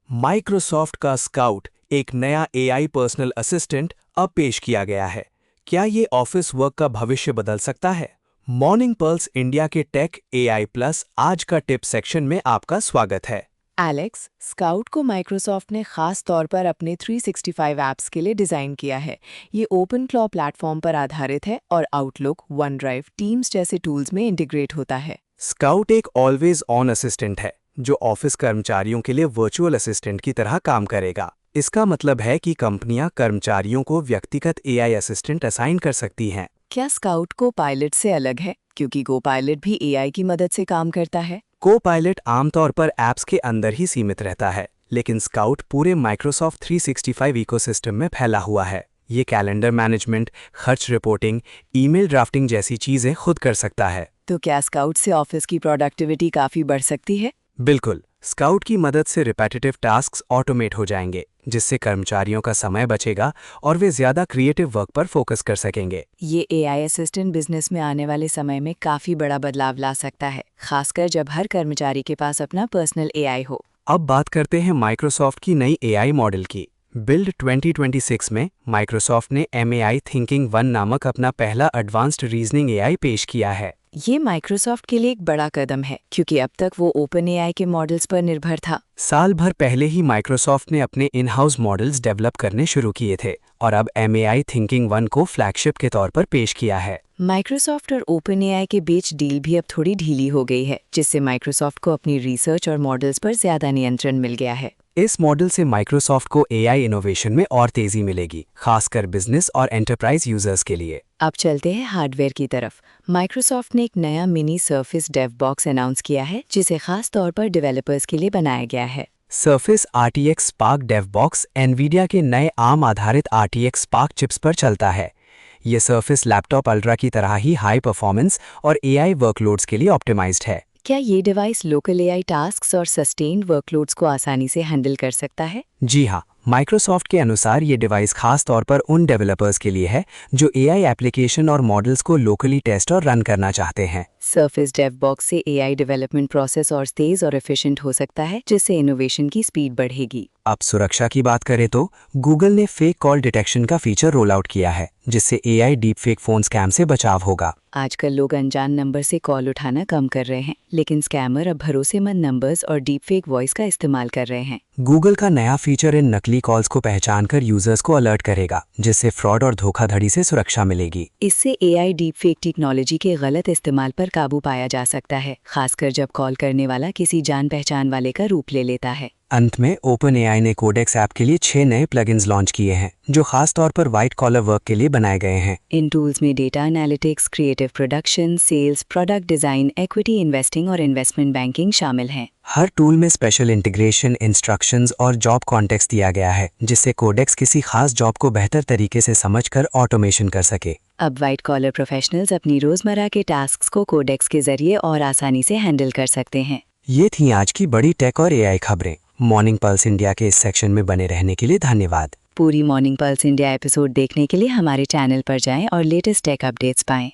Microsoft का scout एक नया एआई पर्सनल असिस्टेंट अब पेश किया गया है। क्या ये ऑफिस वर्क का भविष्य बदल सकता है? मॉर्निंग पल्स इंडिया के टेक एआई प्लस आज का टिप सेक्शन में आपका स्वागत है। एलेक्स, स्काउट को माइक्रोसॉफ्ट ने खास तौर पर अपने 365 ऐप्स के लिए डिज़ाइन किया है। ये ओपन क्लॉ प्लेटफॉर्म पर आधारित है और आउटलुक, वन ड्राइव, टीम्स जैसे टूल्स में इंटीग्रेट होता है। स्काउट एक ऑलवेज ऑन असिस्टेंट है जो ऑफिस कर्मचारियों के लिए वर्चुअल असिस्टेंट की तरह काम करेगा। इसका मतलब है कि कंपनियां कर्मचारियों को व्यक्तिगत एआई असिस्टेंट असाइन कर सकती हैं। क्या स्काउट को पायलट से अलग है, क्योंकि गो पायलट भी एआई की मदद से काम करता है? को पायलट आमतौर पर ऐप्स के अंदर ही सीमित रहता है, लेकिन स्काउट पूरे माइक्रोसॉफ्ट 365 इकोसिस्टम में फैला हुआ है। ये कैलेंडर मैनेजमेंट, खर्च रिपोर्टिंग, ईमेल ड्राफ्टिंग जैसी चीजें खुद कर सकता है। तो क्या स्काउट से ऑफिस की प्रोडक्टिविटी काफ़ी बढ़ सकती है? बिल्कुल, स्काउट की मदद से रिपीटेटिव टास्क्स ऑटोमेट हो जाएंगे, जिससे कर्मचारियों का समय बचेगा और वे ज्यादा क्रिएटिव वर्क पर फोकस कर सकेंगे। ये एआई असिस्टेंट बिजनेस में आने वाले समय में काफ़ी बड़ा बदलाव ला सकता है, खासकर जब हर कर्मचारी के पास अपना पर्सनल एआई हो। अब बात करते हैं माइक्रोसॉफ्ट की नई एआई मॉडल की। बिल्ड 2026 में माइक्रोसॉफ्ट ने एमएआई थिंकिंग 1 नामक अपना पहला एडवांस्ड रीजनिंग एआई पेश किया है। ये माइक्रोसॉफ्ट के लिए एक बड़ा कदम है, क्योंकि अब तक वो ओपन एआई के मॉडल्स पर निर्भर था। साल भर पहले ही माइक्रोसॉफ्ट ने अपने इन हाउस मॉडल्स डेवलप करने शुरू किए थे और अब एमएआई थिंकिंग 1 को फ्लैगशिप के तौर पर पेश किया है। माइक्रोसॉफ्ट और ओपन एआई के बीच डील भी अब थोड़ी ढीली हो गई है, जिससे माइक्रोसॉफ्ट को अपनी रिसर्च और मॉडल्स पर ज्यादा नियंत्रण मिल गया है। इस मॉडल से माइक्रोसॉफ्ट को एआई इनोवेशन में और तेजी मिलेगी, खासकर बिजनेस और एंटरप्राइज यूजर्स के लिए। अब चलते हैं हार्डवेयर की तरफ। माइक्रोसॉफ्ट ने एक नया mini Surface Dev Box announce किया है, जिसे खास तौर पर डेवलपर्स के लिए बनाया गया है। Surface RTX Spark Dev Box Nvidia के नए आर्म आधारित RTX स्पार्क चिप्स पर चलता है। ये सर्फेस लैपटॉप अल्ट्रा की तरह ही हाई परफॉर्मेंस और एआई वर्कलोड्स के लिए ऑप्टिमाइज्ड है। क्या ये डिवाइस लोकल एआई टास्क्स और सस्टेन्ड वर्कलोड्स को आसानी से हैंडल कर सकता है? जी हाँ, माइक्रोसॉफ्ट के अनुसार ये डिवाइस खास तौर पर उन डेवलपर्स के लिए है जो एआई एप्लीकेशन और मॉडल्स को लोकली टेस्ट और रन करना चाहते हैं। सर्फेस डेव बॉक्स से एआई डेवलपमेंट प्रोसेस और तेज और एफिशिएंट हो सकता है, जिससे इनोवेशन की स्पीड बढ़ेगी। अब सुरक्षा की बात करें तो गूगल ने फेक कॉल डिटेक्शन का फीचर रोल आउट किया है, जिससे AI deep fake phone scam से बचाव होगा। आजकल लोग अनजान नंबर से कॉल उठाना कम कर रहे हैं, लेकिन स्कैमर अब भरोसेमंद नंबर्स और डीप फेक वॉइस का इस्तेमाल कर रहे हैं। गूगल का नया फीचर इन नकली कॉल्स को पहचानकर यूजर्स को अलर्ट करेगा, जिससे फ्रॉड और धोखाधड़ी से सुरक्षा मिलेगी। इससे एआई डीप फेक टेक्नोलॉजी के गलत इस्तेमाल पर काबू पाया जा सकता है, खासकर जब कॉल करने वाला किसी जान पहचान वाले का रूप ले लेता है। अंत में ओपन एआई ने कोडेक्स ऐप के लिए 6 नए प्लगइन्स लॉन्च किए हैं, जो खास तौर पर व्हाइट कॉलर वर्क के लिए बनाए गए हैं। इन टूल्स में data analytics, creative production, sales, product design, equity investing और इन्वेस्टमेंट बैंकिंग शामिल हैं। हर टूल में स्पेशल इंटीग्रेशन, इंस्ट्रक्शंस और जॉब कॉन्टेक्स्ट दिया गया है, जिससे कोडेक्स किसी खास जॉब को बेहतर तरीके से समझकर ऑटोमेशन कर सके। अब व्हाइट कॉलर प्रोफेशनल्स अपनी रोजमर्रा के टास्क्स को कोडेक्स के जरिए और आसानी से हैंडल कर सकते हैं। ये थी आज की बड़ी टेक और एआई खबरें। मॉर्निंग पल्स इंडिया के इस सेक्शन में बने रहने के लिए धन्यवाद। पूरी मॉर्निंग पल्स इंडिया एपिसोड देखने के लिए हमारे चैनल पर जाएं और लेटेस्ट टेक अपडेट्स पाएं।